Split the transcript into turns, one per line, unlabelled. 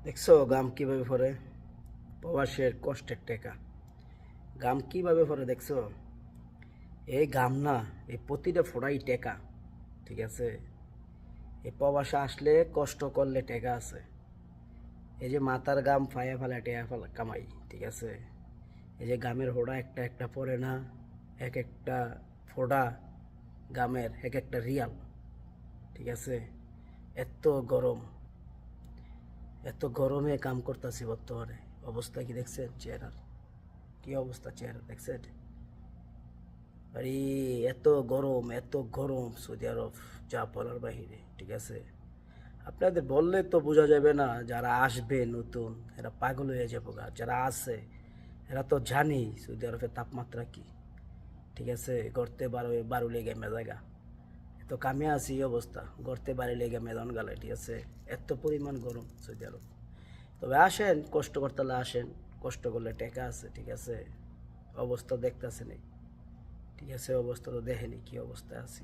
দেখছো গাম কিভাবে ফরে? প্রবাসের কষ্টের টেকা গাম কিভাবে ফরে দেখছো? এই গাম না, এই প্রতিটা ফোড়াই টেকা। ঠিক আছে, এই প্রবাসে আসলে কষ্ট করলে টেকা আছে। এই যে মাথার গাম ফায়া ফেলা টেয়া ফেলা কামাই। ঠিক আছে, এই যে গামের ফোড়া একটা একটা পড়ে না, এক একটা ফোড়া গামের এক একটা রিয়াল। ঠিক আছে, এত গরম, এত গরমে কাম করতেছি বর্তমানে। অবস্থা কি দেখছেন চেহারার? কি অবস্থা চেহারা দেখছেন? আরে এত গরম, এত গরম সৌদি আরব, যা বলার বাহিরে। ঠিক আছে, আপনাদের বললে তো বোঝা যাবে না, যারা আসবে নতুন এরা পাগল হয়ে যাবো গা। যারা আছে এরা তো জানি সৌদি আরবের তাপমাত্রা কি। ঠিক আছে, গড়তে বারো বারো লেগে মেজাগা, এত কামে আছি এই অবস্থা, গড়তে বাড়ি লেগে মেদন গালে। ঠিক আছে, এত পরিমাণ গরম সৌদি আরব। তবে আসেন, কষ্ট করতে হলে আসেন, কষ্ট করলে টেকা আছে। ঠিক আছে, অবস্থা দেখতেছেন। ঠিক আছে, অবস্থা তো দেখেনি কি অবস্থায় আছি।